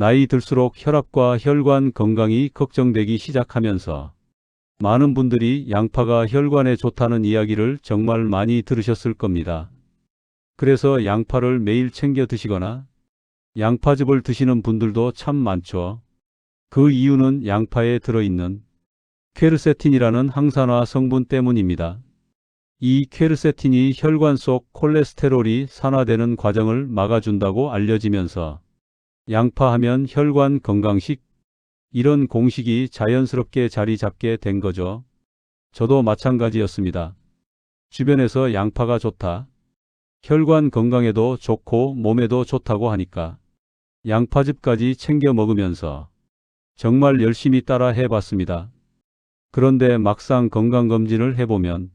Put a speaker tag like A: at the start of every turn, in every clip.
A: 나이 들수록 혈압과 혈관 건강이 걱정되기 시작하면서 많은 분들이 양파가 혈관에 좋다는 이야기를 정말 많이 들으셨을 겁니다. 그래서 양파를 매일 챙겨 드시거나 양파즙을 드시는 분들도 참 많죠. 그 이유는 양파에 들어있는 퀘르세틴이라는 항산화 성분 때문입니다. 이 퀘르세틴이 혈관 속 콜레스테롤이 산화되는 과정을 막아준다고 알려지면서 양파하면 혈관 건강식, 이런 공식이 자연스럽게 자리 잡게 된 거죠. 저도 마찬가지였습니다. 주변에서 양파가 좋다, 혈관 건강에도 좋고 몸에도 좋다고 하니까 양파즙까지 챙겨 먹으면서 정말 열심히 따라 해봤습니다. 그런데 막상 건강검진을 해보면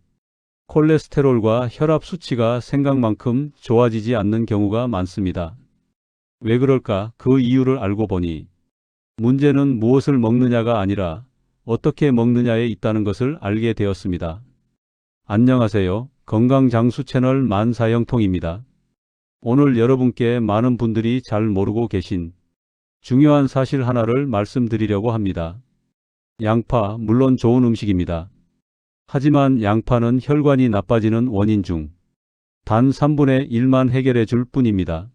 A: 콜레스테롤과 혈압 수치가 생각만큼 좋아지지 않는 경우가 많습니다. 왜 그럴까? 그 이유를 알고 보니 문제는 무엇을 먹느냐가 아니라 어떻게 먹느냐에 있다는 것을 알게 되었습니다. 안녕하세요. 건강장수 채널 만사형통입니다. 오늘 여러분께 많은 분들이 잘 모르고 계신 중요한 사실 하나를 말씀드리려고 합니다. 양파, 물론 좋은 음식입니다. 하지만 양파는 혈관이 나빠지는 원인 중 단 3분의 1만 해결해 줄 뿐입니다.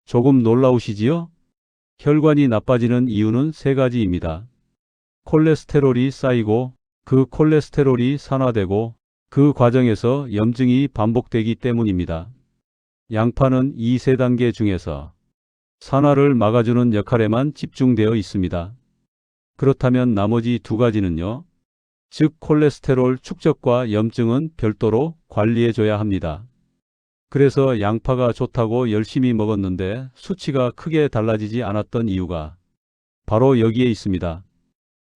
A: 조금 놀라우시지요? 혈관이 나빠지는 이유는 3가지입니다. 콜레스테롤이 쌓이고 그 콜레스테롤이 산화되고 그 과정에서 염증이 반복되기 때문입니다. 양파는 이 3단계 중에서 산화를 막아주는 역할에만 집중되어 있습니다. 그렇다면 나머지 2가지는요? 즉 콜레스테롤 축적과 염증은 별도로 관리해줘야 합니다. 그래서 양파가 좋다고 열심히 먹었는데 수치가 크게 달라지지 않았던 이유가 바로 여기에 있습니다.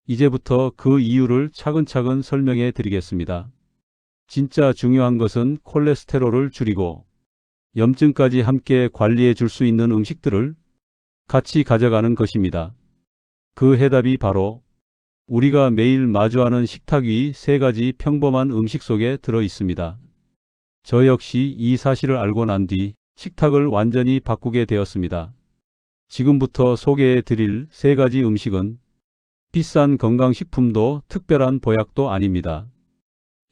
A: 이제부터 그 이유를 차근차근 설명해 드리겠습니다. 진짜 중요한 것은 콜레스테롤을 줄이고 염증까지 함께 관리해 줄 수 있는 음식들을 같이 가져가는 것입니다. 그 해답이 바로 우리가 매일 마주하는 식탁 위 3가지 평범한 음식 속에 들어 있습니다. 저 역시 이 사실을 알고 난 뒤 식탁을 완전히 바꾸게 되었습니다. 지금부터 소개해 드릴 3가지 음식은 비싼 건강식품도 특별한 보약도 아닙니다.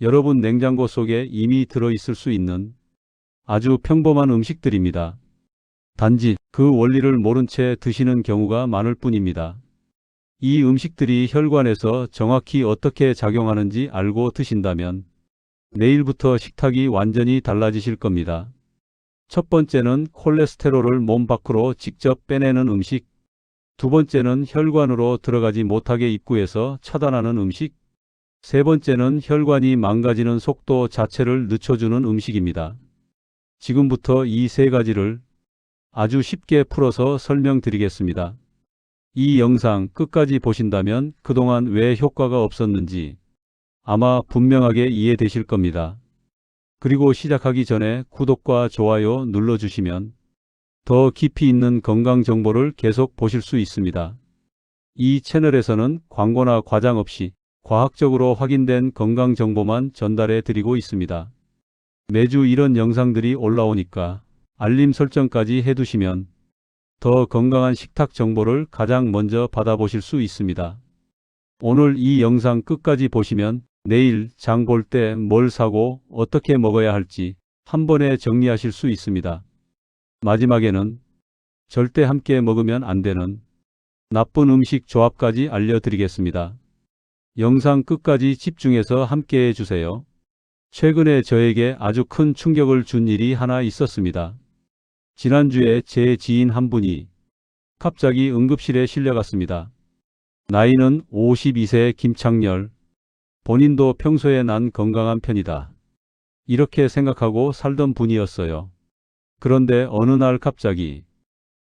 A: 여러분 냉장고 속에 이미 들어있을 수 있는 아주 평범한 음식들입니다. 단지 그 원리를 모른 채 드시는 경우가 많을 뿐입니다. 이 음식들이 혈관에서 정확히 어떻게 작용하는지 알고 드신다면 내일부터 식탁이 완전히 달라지실 겁니다. 첫 번째는 콜레스테롤을 몸 밖으로 직접 빼내는 음식. 2번째는 혈관으로 들어가지 못하게 입구에서 차단하는 음식. 3번째는 혈관이 망가지는 속도 자체를 늦춰주는 음식입니다. 지금부터 이 3가지를 아주 쉽게 풀어서 설명드리겠습니다. 이 영상 끝까지 보신다면 그동안 왜 효과가 없었는지 아마 분명하게 이해되실 겁니다. 그리고 시작하기 전에 구독과 좋아요 눌러주시면 더 깊이 있는 건강 정보를 계속 보실 수 있습니다. 이 채널에서는 광고나 과장 없이 과학적으로 확인된 건강 정보만 전달해 드리고 있습니다. 매주 이런 영상들이 올라오니까 알림 설정까지 해두시면 더 건강한 식탁 정보를 가장 먼저 받아보실 수 있습니다. 오늘 이 영상 끝까지 보시면 내일 장 볼 때 뭘 사고 어떻게 먹어야 할지 한 번에 정리하실 수 있습니다. 마지막에는 절대 함께 먹으면 안 되는 나쁜 음식 조합까지 알려드리겠습니다. 영상 끝까지 집중해서 함께 해주세요. 최근에 저에게 아주 큰 충격을 준 일이 하나 있었습니다. 지난주에 제 지인 한 분이 갑자기 응급실에 실려갔습니다. 나이는 52세 김창렬. 본인도 평소에 난 건강한 편이다, 이렇게 생각하고 살던 분이었어요. 그런데 어느 날 갑자기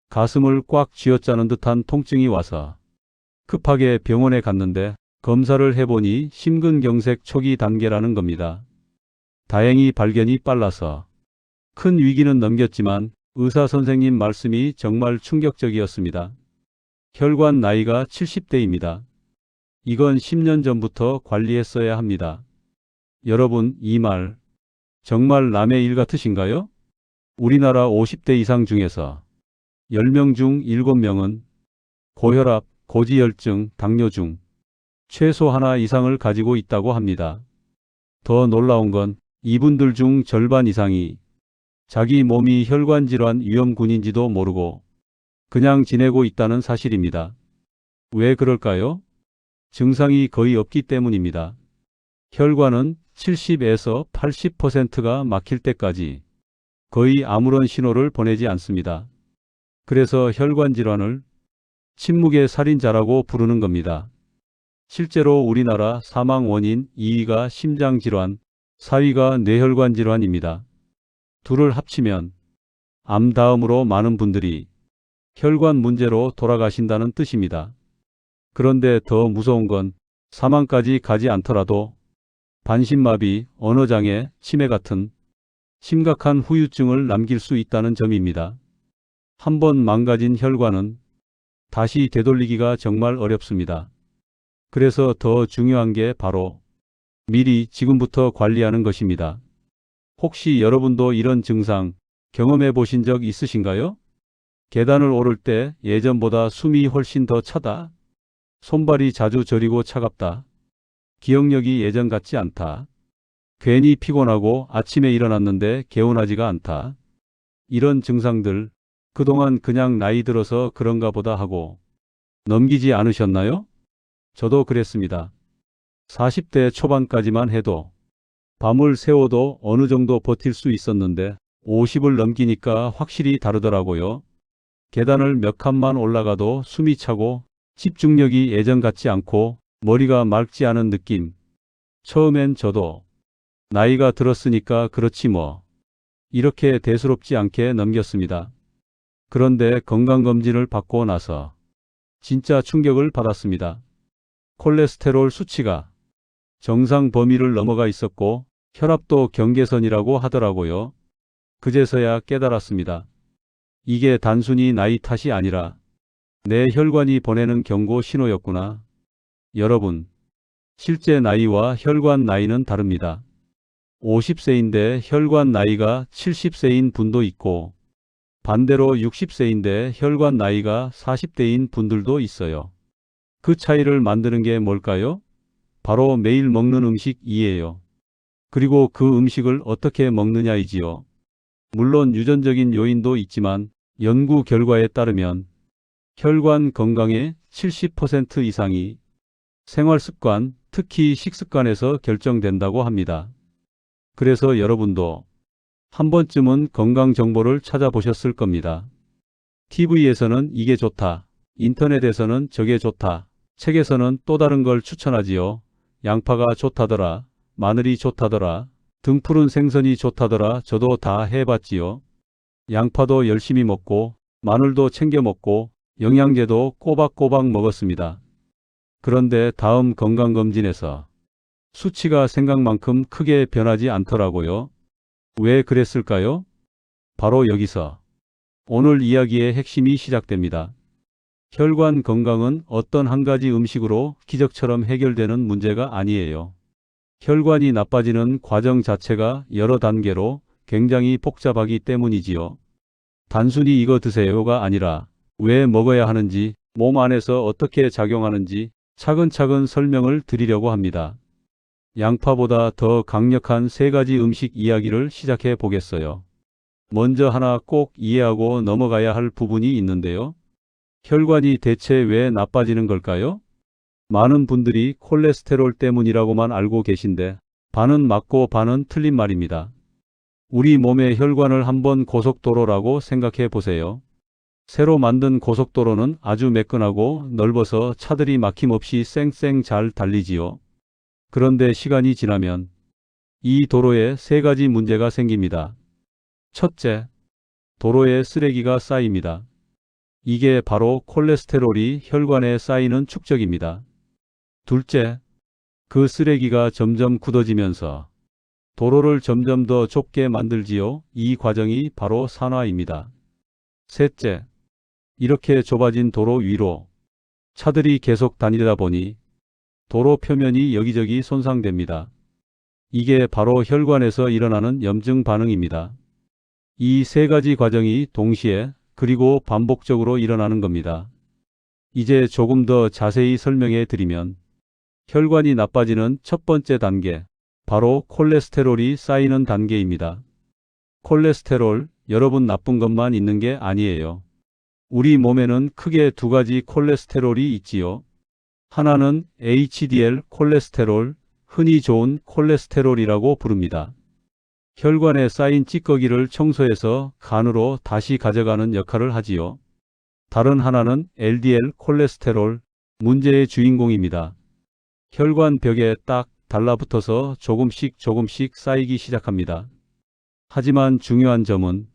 A: 가슴을 꽉 쥐어짜는 듯한 통증이 와서 급하게 병원에 갔는데 검사를 해보니 심근경색 초기 단계라는 겁니다. 다행히 발견이 빨라서 큰 위기는 넘겼지만 의사 선생님 말씀이 정말 충격적이었습니다. 혈관 나이가 70대입니다. 이건 10년 전부터 관리했어야 합니다. 여러분, 이 말 정말 남의 일 같으신가요? 우리나라 50대 이상 중에서 10명 중 7명은 고혈압, 고지혈증, 당뇨중 최소 하나 이상을 가지고 있다고 합니다. 더 놀라운 건 이분들 중 절반 이상이 자기 몸이 혈관질환 위험군인지도 모르고 그냥 지내고 있다는 사실입니다. 왜 그럴까요? 증상이 거의 없기 때문입니다. 혈관은 70에서 80%가 막힐 때까지 거의 아무런 신호를 보내지 않습니다. 그래서 혈관 질환을 침묵의 살인자라고 부르는 겁니다. 실제로 우리나라 사망 원인 2위가 심장질환, 4위가 뇌혈관 질환입니다. 둘을 합치면 암 다음으로 많은 분들이 혈관 문제로 돌아가신다는 뜻입니다. 그런데 더 무서운 건 사망까지 가지 않더라도 반신마비, 언어장애, 치매 같은 심각한 후유증을 남길 수 있다는 점입니다. 한번 망가진 혈관은 다시 되돌리기가 정말 어렵습니다. 그래서 더 중요한 게 바로 미리 지금부터 관리하는 것입니다. 혹시 여러분도 이런 증상 경험해 보신 적 있으신가요? 계단을 오를 때 예전보다 숨이 훨씬 더 차다. 손발이 자주 저리고 차갑다. 기억력이 예전 같지 않다. 괜히 피곤하고 아침에 일어났는데 개운하지가 않다. 이런 증상들 그동안 그냥 나이 들어서 그런가 보다 하고 넘기지 않으셨나요? 저도 그랬습니다. 40대 초반까지만 해도 밤을 새워도 어느 정도 버틸 수 있었는데 50을 넘기니까 확실히 다르더라고요. 계단을 몇 칸만 올라가도 숨이 차고 집중력이 예전 같지 않고 머리가 맑지 않은 느낌. 처음엔 저도 나이가 들었으니까 그렇지 뭐 이렇게 대수롭지 않게 넘겼습니다. 그런데 건강검진을 받고 나서 진짜 충격을 받았습니다. 콜레스테롤 수치가 정상 범위를 넘어가 있었고 혈압도 경계선이라고 하더라고요. 그제서야 깨달았습니다. 이게 단순히 나이 탓이 아니라 내 혈관이 보내는 경고 신호였구나. 여러분, 실제 나이와 혈관 나이는 다릅니다. 50세인데 혈관 나이가 70세인 분도 있고 반대로 60세인데 혈관 나이가 40대인 분들도 있어요. 그 차이를 만드는 게 뭘까요? 바로 매일 먹는 음식이에요. 그리고 그 음식을 어떻게 먹느냐이지요. 물론 유전적인 요인도 있지만 연구 결과에 따르면 혈관 건강의 70% 이상이 생활습관, 특히 식습관에서 결정된다고 합니다. 그래서 여러분도 한 번쯤은 건강 정보를 찾아보셨을 겁니다. TV에서는 이게 좋다, 인터넷에서는 저게 좋다, 책에서는 또 다른 걸 추천하지요. 양파가 좋다더라, 마늘이 좋다더라, 등푸른 생선이 좋다더라. 저도 다 해봤지요. 양파도 열심히 먹고 마늘도 챙겨 먹고 영양제도 꼬박꼬박 먹었습니다. 그런데 다음 건강검진에서 수치가 생각만큼 크게 변하지 않더라고요. 왜 그랬을까요? 바로 여기서 오늘 이야기의 핵심이 시작됩니다. 혈관 건강은 어떤 한 가지 음식으로 기적처럼 해결되는 문제가 아니에요. 혈관이 나빠지는 과정 자체가 여러 단계로 굉장히 복잡하기 때문이지요. 단순히 이거 드세요가 아니라 왜 먹어야 하는지, 몸 안에서 어떻게 작용하는지 차근차근 설명을 드리려고 합니다. 양파보다 더 강력한 세 가지 음식 이야기를 시작해 보겠어요. 먼저 하나 꼭 이해하고 넘어가야 할 부분이 있는데요. 혈관이 대체 왜 나빠지는 걸까요? 많은 분들이 콜레스테롤 때문이라고만 알고 계신데 반은 맞고 반은 틀린 말입니다. 우리 몸의 혈관을 한번 고속도로라고 생각해 보세요. 새로 만든 고속도로는 아주 매끈하고 넓어서 차들이 막힘없이 쌩쌩 잘 달리지요. 그런데 시간이 지나면 이 도로에 세 가지 문제가 생깁니다. 첫째, 도로에 쓰레기가 쌓입니다. 이게 바로 콜레스테롤이 혈관에 쌓이는 축적입니다. 둘째, 그 쓰레기가 점점 굳어지면서 도로를 점점 더 좁게 만들지요. 이 과정이 바로 산화입니다. 셋째, 이렇게 좁아진 도로 위로 차들이 계속 다니다 보니 도로 표면이 여기저기 손상됩니다. 이게 바로 혈관에서 일어나는 염증 반응입니다. 이 세 가지 과정이 동시에 그리고 반복적으로 일어나는 겁니다. 이제 조금 더 자세히 설명해 드리면 혈관이 나빠지는 첫 번째 단계, 바로 콜레스테롤이 쌓이는 단계입니다. 콜레스테롤, 여러분 나쁜 것만 있는 게 아니에요. 우리 몸에는 크게 두 가지 콜레스테롤이 있지요. 하나는 HDL 콜레스테롤, 흔히 좋은 콜레스테롤이라고 부릅니다. 혈관에 쌓인 찌꺼기를 청소해서 간으로 다시 가져가는 역할을 하지요. 다른 하나는 LDL 콜레스테롤, 문제의 주인공입니다. 혈관 벽에 딱 달라붙어서 조금씩 쌓이기 시작합니다. 하지만 중요한 점은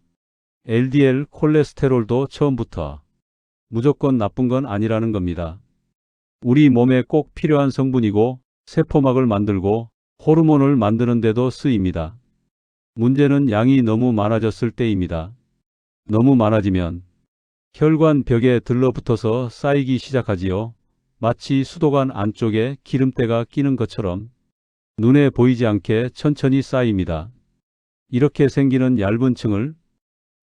A: LDL 콜레스테롤도 처음부터 무조건 나쁜 건 아니라는 겁니다. 우리 몸에 꼭 필요한 성분이고 세포막을 만들고 호르몬을 만드는 데도 쓰입니다. 문제는 양이 너무 많아졌을 때입니다. 너무 많아지면 혈관 벽에 들러붙어서 쌓이기 시작하지요. 마치 수도관 안쪽에 기름때가 끼는 것처럼 눈에 보이지 않게 천천히 쌓입니다. 이렇게 생기는 얇은 층을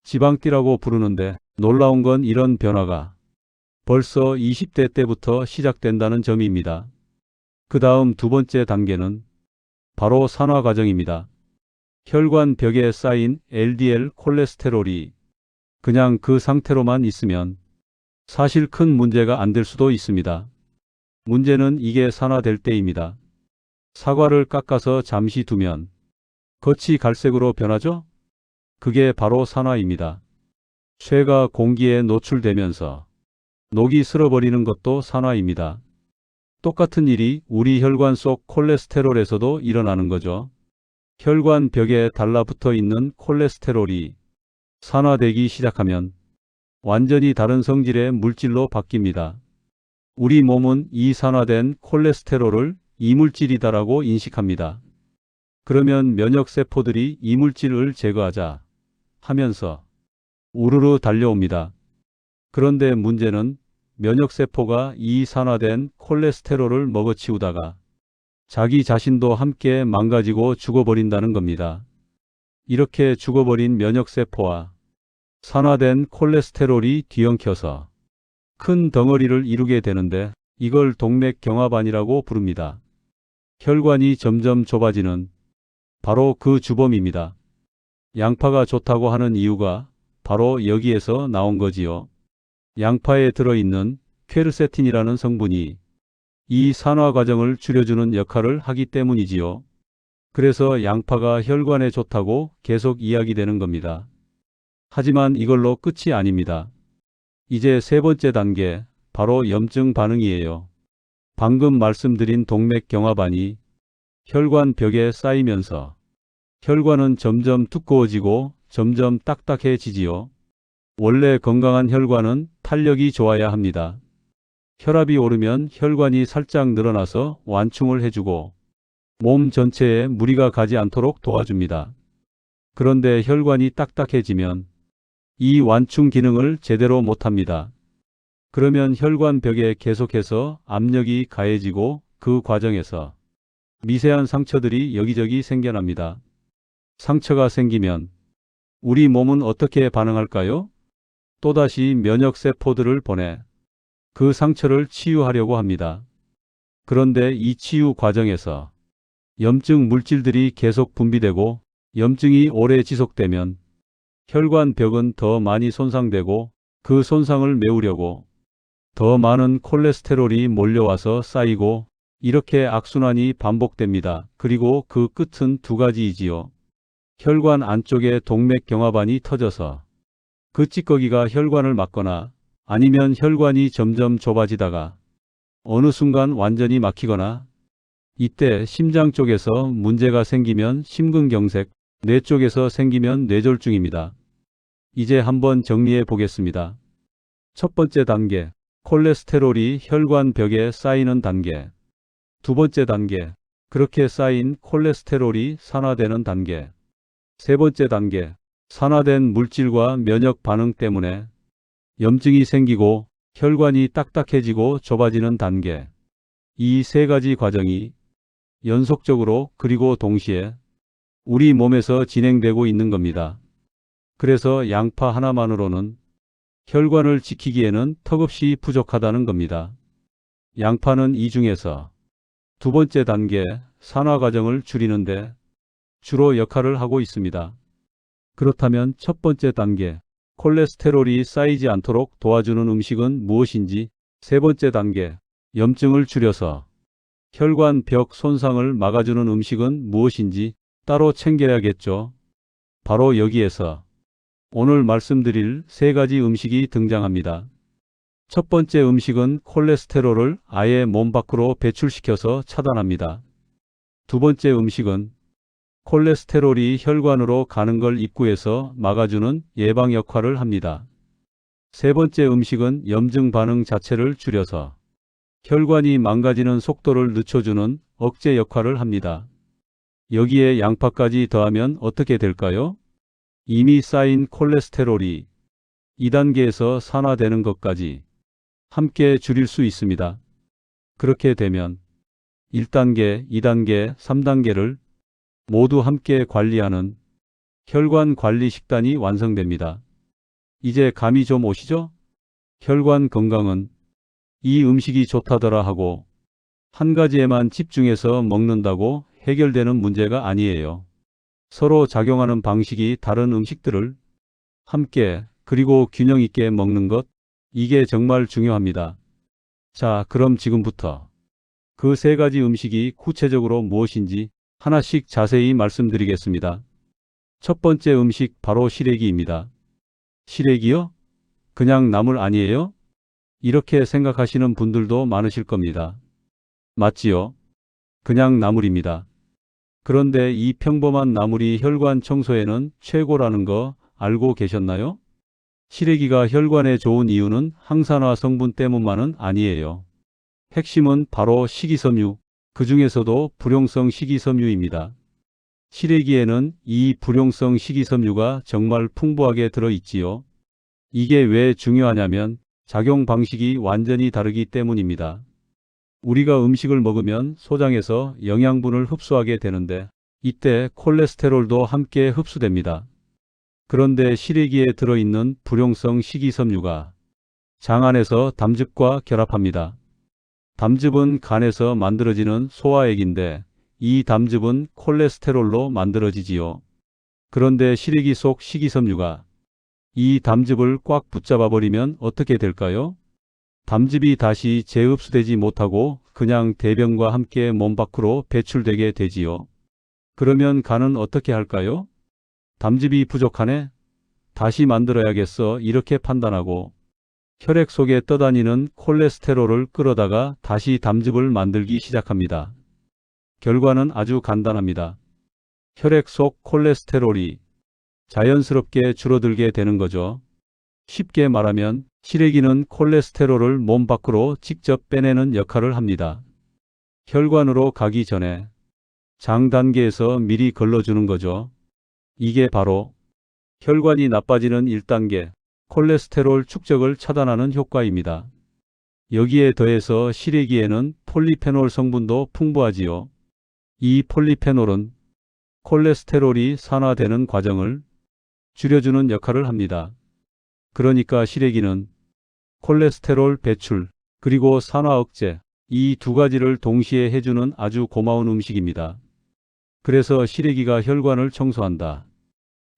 A: 지방띠라고 부르는데 놀라운 건 이런 변화가 벌써 20대 때부터 시작된다는 점입니다. 그 다음 두 번째 단계는 바로 산화 과정입니다. 혈관 벽에 쌓인 LDL 콜레스테롤이 그냥 그 상태로만 있으면 사실 큰 문제가 안 될 수도 있습니다. 문제는 이게 산화될 때입니다. 사과를 깎아서 잠시 두면 겉이 갈색으로 변하죠? 그게 바로 산화입니다. 쇠가 공기에 노출되면서 녹이 슬어버리는 것도 산화입니다. 똑같은 일이 우리 혈관 속 콜레스테롤에서도 일어나는 거죠. 혈관 벽에 달라붙어 있는 콜레스테롤이 산화되기 시작하면 완전히 다른 성질의 물질로 바뀝니다. 우리 몸은 이 산화된 콜레스테롤을 이물질이다라고 인식합니다. 그러면 면역세포들이 이물질을 제거하자 하면서 우르르 달려옵니다. 그런데 문제는 면역세포가 이 산화된 콜레스테롤을 먹어치우다가 자기 자신도 함께 망가지고 죽어버린다는 겁니다. 이렇게 죽어버린 면역세포와 산화된 콜레스테롤이 뒤엉켜서 큰 덩어리를 이루게 되는데 이걸 동맥경화반이라고 부릅니다. 혈관이 점점 좁아지는 바로 그 주범입니다. 양파가 좋다고 하는 이유가 바로 여기에서 나온 거지요. 양파에 들어있는 퀘르세틴이라는 성분이 이 산화 과정을 줄여주는 역할을 하기 때문이지요. 그래서 양파가 혈관에 좋다고 계속 이야기되는 겁니다. 하지만 이걸로 끝이 아닙니다. 이제 세 번째 단계, 바로 염증 반응이에요. 방금 말씀드린 동맥경화반이 혈관 벽에 쌓이면서 혈관은 점점 두꺼워지고 점점 딱딱해지지요. 원래 건강한 혈관은 탄력이 좋아야 합니다. 혈압이 오르면 혈관이 살짝 늘어나서 완충을 해주고 몸 전체에 무리가 가지 않도록 도와줍니다. 그런데 혈관이 딱딱해지면 이 완충 기능을 제대로 못합니다. 그러면 혈관 벽에 계속해서 압력이 가해지고 그 과정에서 미세한 상처들이 여기저기 생겨납니다. 상처가 생기면 우리 몸은 어떻게 반응할까요? 또다시 면역세포들을 보내 그 상처를 치유하려고 합니다. 그런데 이 치유 과정에서 염증 물질들이 계속 분비되고 염증이 오래 지속되면 혈관 벽은 더 많이 손상되고 그 손상을 메우려고 더 많은 콜레스테롤이 몰려와서 쌓이고 이렇게 악순환이 반복됩니다. 그리고 그 끝은 두 가지이지요. 혈관 안쪽에 동맥경화반이 터져서 그 찌꺼기가 혈관을 막거나 아니면 혈관이 점점 좁아지다가 어느 순간 완전히 막히거나 이때 심장 쪽에서 문제가 생기면 심근경색, 뇌 쪽에서 생기면 뇌졸중입니다. 이제 한번 정리해 보겠습니다. 첫 번째 단계, 콜레스테롤이 혈관 벽에 쌓이는 단계. 두 번째 단계, 그렇게 쌓인 콜레스테롤이 산화되는 단계. 세 번째 단계, 산화된 물질과 면역 반응 때문에 염증이 생기고 혈관이 딱딱해지고 좁아지는 단계. 이 세 가지 과정이 연속적으로 그리고 동시에 우리 몸에서 진행되고 있는 겁니다. 그래서 양파 하나만으로는 혈관을 지키기에는 턱없이 부족하다는 겁니다. 양파는 이 중에서 두 번째 단계 산화 과정을 줄이는데 주로 역할을 하고 있습니다. 그렇다면 첫 번째 단계 콜레스테롤이 쌓이지 않도록 도와주는 음식은 무엇인지, 세 번째 단계 염증을 줄여서 혈관 벽 손상을 막아주는 음식은 무엇인지 따로 챙겨야겠죠. 바로 여기에서 오늘 말씀드릴 세 가지 음식이 등장합니다. 첫 번째 음식은 콜레스테롤을 아예 몸 밖으로 배출시켜서 차단합니다. 두 번째 음식은 콜레스테롤이 혈관으로 가는 걸 입구에서 막아주는 예방 역할을 합니다. 세 번째 음식은 염증 반응 자체를 줄여서 혈관이 망가지는 속도를 늦춰주는 억제 역할을 합니다. 여기에 양파까지 더하면 어떻게 될까요? 이미 쌓인 콜레스테롤이 2단계에서 산화되는 것까지 함께 줄일 수 있습니다. 그렇게 되면 1단계, 2단계, 3단계를 모두 함께 관리하는 혈관 관리 식단이 완성됩니다. 이제 감이 좀 오시죠? 혈관 건강은 이 음식이 좋다더라 하고 한 가지에만 집중해서 먹는다고 해결되는 문제가 아니에요. 서로 작용하는 방식이 다른 음식들을 함께 그리고 균형 있게 먹는 것, 이게 정말 중요합니다. 자, 그럼 지금부터 그 세 가지 음식이 구체적으로 무엇인지 하나씩 자세히 말씀드리겠습니다. 첫 번째 음식 바로 시래기입니다. 시래기요? 그냥 나물 아니에요? 이렇게 생각하시는 분들도 많으실 겁니다. 맞지요? 그냥 나물입니다. 그런데 이 평범한 나물이 혈관 청소에는 최고라는 거 알고 계셨나요? 시래기가 혈관에 좋은 이유는 항산화 성분 때문만은 아니에요. 핵심은 바로 식이섬유, 그 중에서도 불용성 식이섬유입니다. 시래기에는 이 불용성 식이섬유가 정말 풍부하게 들어있지요. 이게 왜 중요하냐면 작용 방식이 완전히 다르기 때문입니다. 우리가 음식을 먹으면 소장에서 영양분을 흡수하게 되는데 이때 콜레스테롤도 함께 흡수됩니다. 그런데 시래기에 들어있는 불용성 식이섬유가 장 안에서 담즙과 결합합니다. 담즙은 간에서 만들어지는 소화액인데 이 담즙은 콜레스테롤로 만들어지지요. 그런데 시래기 속 식이섬유가 이 담즙을 꽉 붙잡아 버리면 어떻게 될까요? 담즙이 다시 재흡수되지 못하고 그냥 대변과 함께 몸 밖으로 배출되게 되지요. 그러면 간은 어떻게 할까요? 담즙이 부족하네? 다시 만들어야겠어, 이렇게 판단하고 혈액 속에 떠다니는 콜레스테롤을 끌어다가 다시 담즙을 만들기 시작합니다. 결과는 아주 간단합니다. 혈액 속 콜레스테롤이 자연스럽게 줄어들게 되는 거죠. 쉽게 말하면 시래기는 콜레스테롤을 몸 밖으로 직접 빼내는 역할을 합니다. 혈관으로 가기 전에 장 단계에서 미리 걸러주는 거죠. 이게 바로 혈관이 나빠지는 1단계 콜레스테롤 축적을 차단하는 효과입니다. 여기에 더해서 시래기에는 폴리페놀 성분도 풍부하지요. 이 폴리페놀은 콜레스테롤이 산화되는 과정을 줄여주는 역할을 합니다. 그러니까 시래기는 콜레스테롤 배출 그리고 산화 억제, 이 두 가지를 동시에 해주는 아주 고마운 음식입니다. 그래서 시래기가 혈관을 청소한다,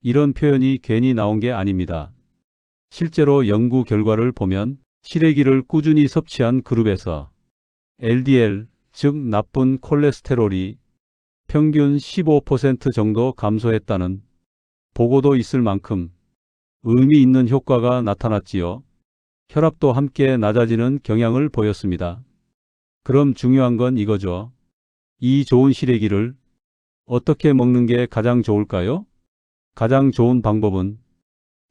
A: 이런 표현이 괜히 나온 게 아닙니다. 실제로 연구 결과를 보면 시래기를 꾸준히 섭취한 그룹에서 LDL, 즉 나쁜 콜레스테롤이 평균 15% 정도 감소했다는 보고도 있을 만큼 의미 있는 효과가 나타났지요. 혈압도 함께 낮아지는 경향을 보였습니다. 그럼 중요한 건 이거죠. 이 좋은 시래기를 어떻게 먹는 게 가장 좋을까요? 가장 좋은 방법은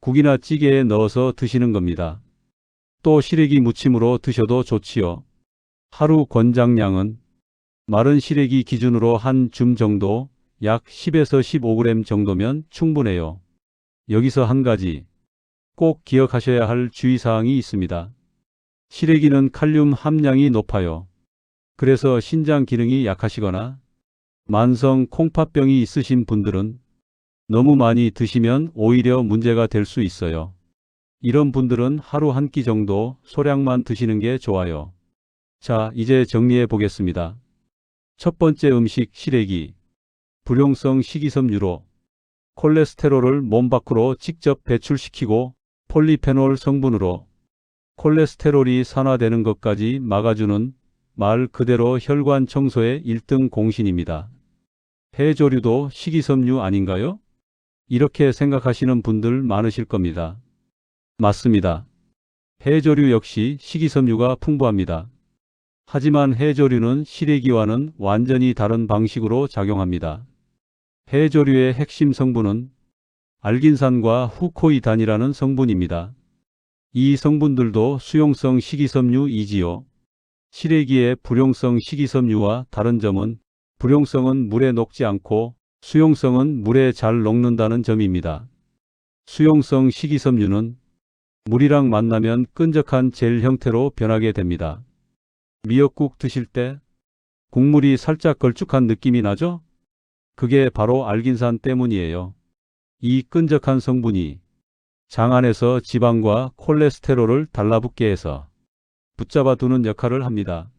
A: 국이나 찌개에 넣어서 드시는 겁니다. 또 시래기 무침으로 드셔도 좋지요. 하루 권장량은 마른 시래기 기준으로 한 줌 정도, 약 10에서 15g 정도면 충분해요. 여기서 한 가지 꼭 기억하셔야 할 주의사항이 있습니다. 시래기는 칼륨 함량이 높아요. 그래서 신장 기능이 약하시거나 만성 콩팥병이 있으신 분들은 너무 많이 드시면 오히려 문제가 될 수 있어요. 이런 분들은 하루 한 끼 정도 소량만 드시는 게 좋아요. 자, 이제 정리해 보겠습니다. 첫 번째 음식 시래기. 불용성 식이섬유로 콜레스테롤을 몸 밖으로 직접 배출시키고 폴리페놀 성분으로 콜레스테롤이 산화되는 것까지 막아주는 말 그대로 혈관 청소의 1등 공신입니다. 해조류도 식이섬유 아닌가요? 이렇게 생각하시는 분들 많으실 겁니다. 맞습니다. 해조류 역시 식이섬유가 풍부합니다. 하지만 해조류는 시래기와는 완전히 다른 방식으로 작용합니다. 해조류의 핵심 성분은 알긴산과 후코이단이라는 성분입니다. 이 성분들도 수용성 식이섬유이지요. 시래기의 불용성 식이섬유와 다른 점은 불용성은 물에 녹지 않고 수용성은 물에 잘 녹는다는 점입니다. 수용성 식이섬유는 물이랑 만나면 끈적한 젤 형태로 변하게 됩니다. 미역국 드실 때 국물이 살짝 걸쭉한 느낌이 나죠? 그게 바로 알긴산 때문이에요. 이 끈적한 성분이 장 안에서 지방과 콜레스테롤을 달라붙게 해서 붙잡아 두는 역할을 합니다.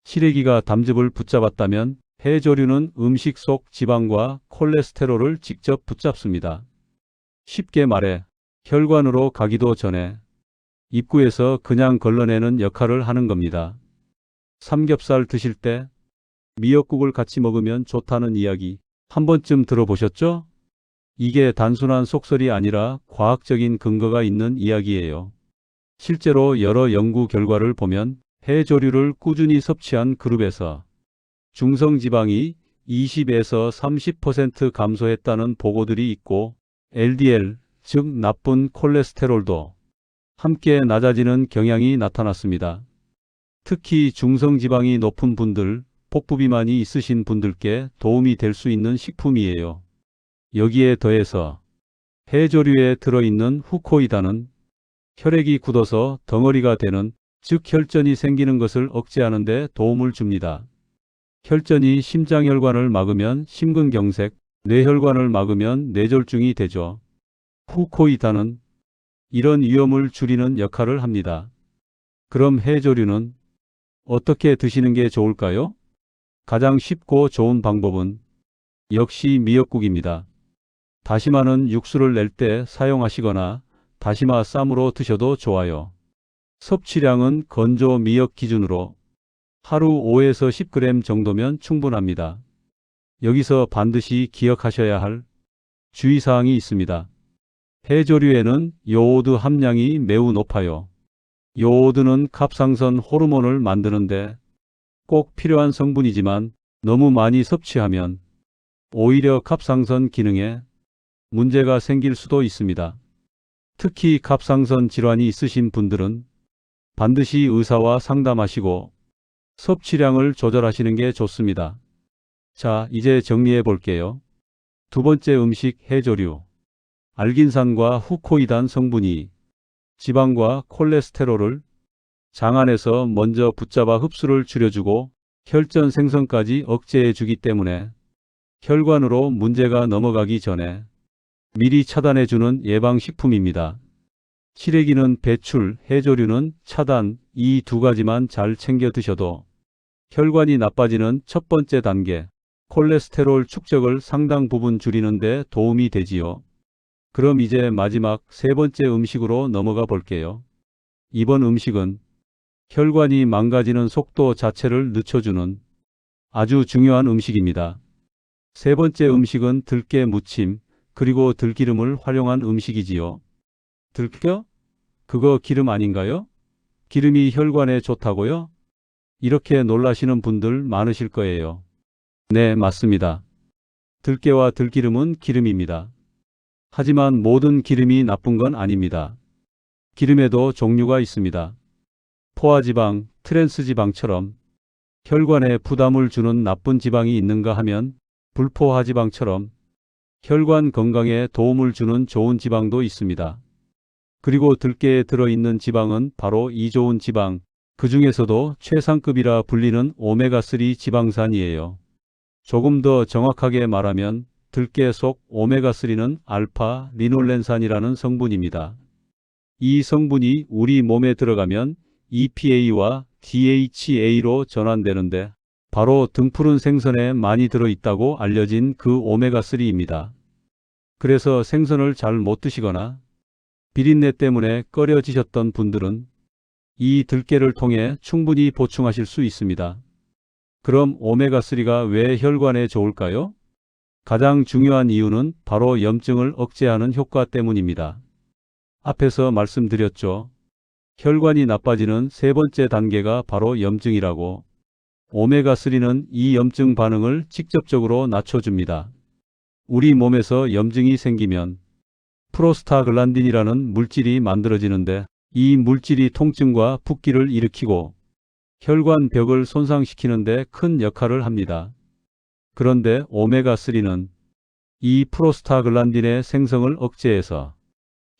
A: 시래기가 담즙을 붙잡았다면 해조류는 음식 속 지방과 콜레스테롤을 직접 붙잡습니다. 쉽게 말해 혈관으로 가기도 전에 입구에서 그냥 걸러내는 역할을 하는 겁니다. 삼겹살 드실 때 미역국을 같이 먹으면 좋다는 이야기 한 번쯤 들어보셨죠? 이게 단순한 속설이 아니라 과학적인 근거가 있는 이야기예요. 실제로 여러 연구 결과를 보면 해조류를 꾸준히 섭취한 그룹에서 중성지방이 20에서 30% 감소했다는 보고들이 있고 LDL, 즉 나쁜 콜레스테롤도 함께 낮아지는 경향이 나타났습니다. 특히 중성지방이 높은 분들, 복부비만이 있으신 분들께 도움이 될 수 있는 식품이에요. 여기에 더해서 해조류에 들어있는 후코이단은 혈액이 굳어서 덩어리가 되는, 즉 혈전이 생기는 것을 억제하는 데 도움을 줍니다. 혈전이 심장혈관을 막으면 심근경색, 뇌혈관을 막으면 뇌졸중이 되죠. 후코이단은 이런 위험을 줄이는 역할을 합니다. 그럼 해조류는 어떻게 드시는 게 좋을까요? 가장 쉽고 좋은 방법은 역시 미역국입니다. 다시마는 육수를 낼 때 사용하시거나 다시마 쌈으로 드셔도 좋아요. 섭취량은 건조 미역 기준으로 하루 5에서 10g 정도면 충분합니다. 여기서 반드시 기억하셔야 할 주의사항이 있습니다. 해조류에는 요오드 함량이 매우 높아요. 요오드는 갑상선 호르몬을 만드는데 꼭 필요한 성분이지만 너무 많이 섭취하면 오히려 갑상선 기능에 문제가 생길 수도 있습니다. 특히 갑상선 질환이 있으신 분들은 반드시 의사와 상담하시고 섭취량을 조절하시는 게 좋습니다. 자, 이제 정리해 볼게요. 두 번째 음식 해조류. 알긴산과 후코이단 성분이 지방과 콜레스테롤을 장 안에서 먼저 붙잡아 흡수를 줄여주고 혈전 생성까지 억제해 주기 때문에 혈관으로 문제가 넘어가기 전에 미리 차단해주는 예방식품입니다. 시래기는 배출, 해조류는 차단, 이 두 가지만 잘 챙겨 드셔도 혈관이 나빠지는 첫 번째 단계, 콜레스테롤 축적을 상당 부분 줄이는 데 도움이 되지요. 그럼 이제 마지막 세 번째 음식으로 넘어가 볼게요. 이번 음식은 혈관이 망가지는 속도 자체를 늦춰주는 아주 중요한 음식입니다. 세 번째 음식은 들깨 무침, 그리고 들기름을 활용한 음식이지요. 들깨? 그거 기름 아닌가요? 기름이 혈관에 좋다고요? 이렇게 놀라시는 분들 많으실 거예요. 네, 맞습니다. 들깨와 들기름은 기름입니다. 하지만 모든 기름이 나쁜 건 아닙니다. 기름에도 종류가 있습니다. 포화지방, 트랜스지방처럼 혈관에 부담을 주는 나쁜 지방이 있는가 하면 불포화지방처럼 혈관 건강에 도움을 주는 좋은 지방도 있습니다. 그리고 들깨에 들어있는 지방은 바로 이 좋은 지방, 그 중에서도 최상급이라 불리는 오메가3 지방산이에요. 조금 더 정확하게 말하면 들깨 속 오메가3는 알파 리놀렌산이라는 성분입니다. 이 성분이 우리 몸에 들어가면 EPA와 DHA로 전환되는데 바로 등푸른 생선에 많이 들어있다고 알려진 그 오메가3입니다. 그래서 생선을 잘 못 드시거나 비린내 때문에 꺼려지셨던 분들은 이 들깨를 통해 충분히 보충하실 수 있습니다. 그럼 오메가3가 왜 혈관에 좋을까요? 가장 중요한 이유는 바로 염증을 억제하는 효과 때문입니다. 앞에서 말씀드렸죠. 혈관이 나빠지는 세 번째 단계가 바로 염증이라고. 오메가3는 이 염증 반응을 직접적으로 낮춰줍니다. 우리 몸에서 염증이 생기면 프로스타글란딘이라는 물질이 만들어지는데 이 물질이 통증과 붓기를 일으키고 혈관 벽을 손상시키는 데 큰 역할을 합니다. 그런데 오메가3는 이 프로스타글란딘의 생성을 억제해서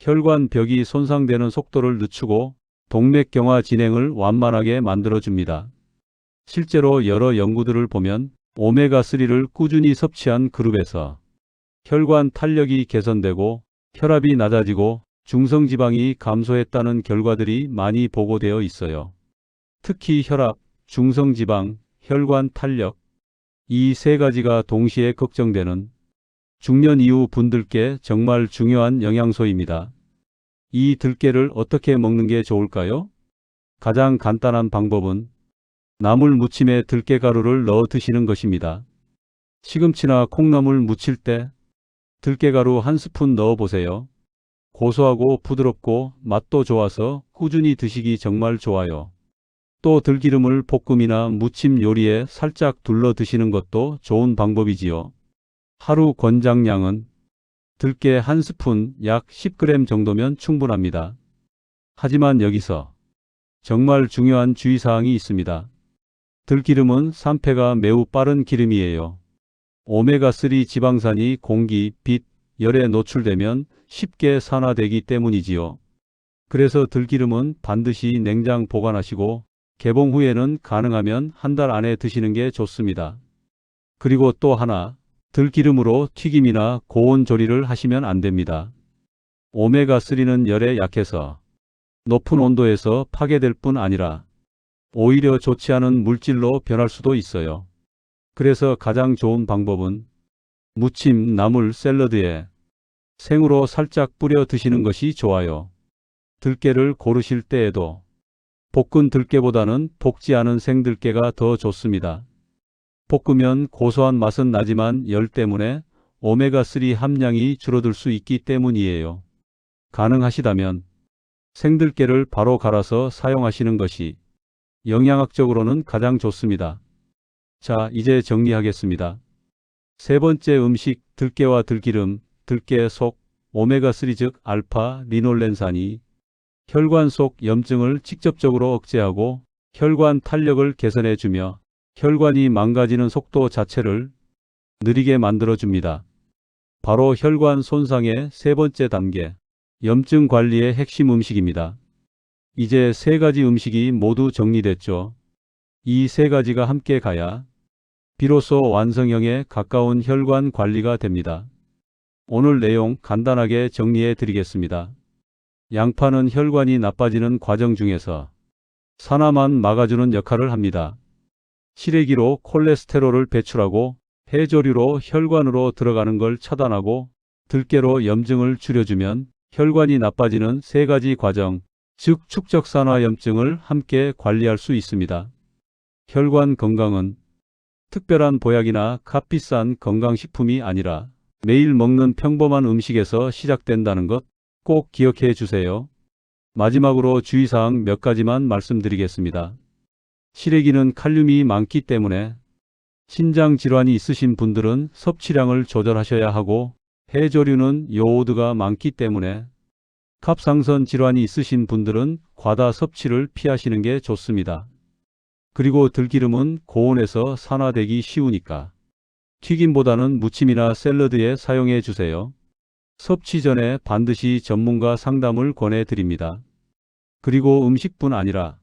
A: 혈관 벽이 손상되는 속도를 늦추고 동맥경화 진행을 완만하게 만들어줍니다. 실제로 여러 연구들을 보면 오메가3를 꾸준히 섭취한 그룹에서 혈관 탄력이 개선되고 혈압이 낮아지고 중성지방이 감소했다는 결과들이 많이 보고되어 있어요. 특히 혈압, 중성지방, 혈관 탄력, 이 세 가지가 동시에 걱정되는 중년 이후 분들께 정말 중요한 영양소입니다. 이 들깨를 어떻게 먹는 게 좋을까요? 가장 간단한 방법은 나물 무침에 들깨가루를 넣어 드시는 것입니다. 시금치나 콩나물 무칠 때 들깨가루 한 스푼 넣어 보세요. 고소하고 부드럽고 맛도 좋아서 꾸준히 드시기 정말 좋아요. 또 들기름을 볶음이나 무침 요리에 살짝 둘러 드시는 것도 좋은 방법이지요. 하루 권장량은 들깨 한 스푼 약 10g 정도면 충분합니다. 하지만 여기서 정말 중요한 주의사항이 있습니다. 들기름은 산패가 매우 빠른 기름이에요. 오메가3 지방산이 공기, 빛, 열에 노출되면 쉽게 산화되기 때문이지요. 그래서 들기름은 반드시 냉장 보관하시고 개봉 후에는 가능하면 한 달 안에 드시는 게 좋습니다. 그리고 또 하나, 들기름으로 튀김이나 고온 조리를 하시면 안 됩니다. 오메가3는 열에 약해서 높은 온도에서 파괴될 뿐 아니라 오히려 좋지 않은 물질로 변할 수도 있어요. 그래서 가장 좋은 방법은 무침, 나물, 샐러드에 생으로 살짝 뿌려 드시는 것이 좋아요. 들깨를 고르실 때에도 볶은 들깨보다는 볶지 않은 생들깨가 더 좋습니다. 볶으면 고소한 맛은 나지만 열 때문에 오메가3 함량이 줄어들 수 있기 때문이에요. 가능하시다면 생들깨를 바로 갈아서 사용하시는 것이 영양학적으로는 가장 좋습니다. 자, 이제 정리하겠습니다. 세 번째 음식 들깨와 들기름, 들깨 속 오메가3 즉 알파 리놀렌산이 혈관 속 염증을 직접적으로 억제하고 혈관 탄력을 개선해주며 혈관이 망가지는 속도 자체를 느리게 만들어줍니다. 바로 혈관 손상의 세 번째 단계, 염증 관리의 핵심 음식입니다. 이제 세 가지 음식이 모두 정리됐죠. 이 세 가지가 함께 가야 비로소 완성형에 가까운 혈관 관리가 됩니다. 오늘 내용 간단하게 정리해 드리겠습니다. 양파는 혈관이 나빠지는 과정 중에서 산화만 막아주는 역할을 합니다. 시래기로 콜레스테롤을 배출하고 해조류로 혈관으로 들어가는 걸 차단하고 들깨로 염증을 줄여주면 혈관이 나빠지는 세 가지 과정, 즉 축적산화염증을 함께 관리할 수 있습니다. 혈관 건강은 특별한 보약이나 값비싼 건강식품이 아니라 매일 먹는 평범한 음식에서 시작된다는 것 꼭 기억해 주세요. 마지막으로 주의사항 몇 가지만 말씀드리겠습니다. 시래기는 칼륨이 많기 때문에 신장 질환이 있으신 분들은 섭취량을 조절하셔야 하고 해조류는 요오드가 많기 때문에 갑상선 질환이 있으신 분들은 과다 섭취를 피하시는 게 좋습니다. 그리고 들기름은 고온에서 산화되기 쉬우니까 튀김보다는 무침이나 샐러드에 사용해 주세요. 섭취 전에 반드시 전문가 상담을 권해드립니다. 그리고 음식뿐 아니라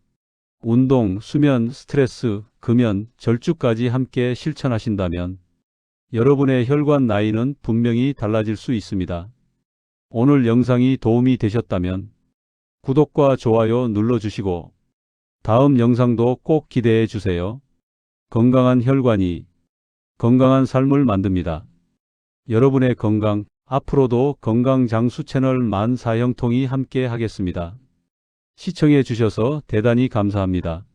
A: 운동, 수면, 스트레스, 금연, 절주까지 함께 실천하신다면 여러분의 혈관 나이는 분명히 달라질 수 있습니다. 오늘 영상이 도움이 되셨다면 구독과 좋아요 눌러주시고 다음 영상도 꼭 기대해 주세요. 건강한 혈관이 건강한 삶을 만듭니다. 여러분의 건강, 앞으로도 건강장수 채널 만사형통이 함께 하겠습니다. 시청해 주셔서 대단히 감사합니다.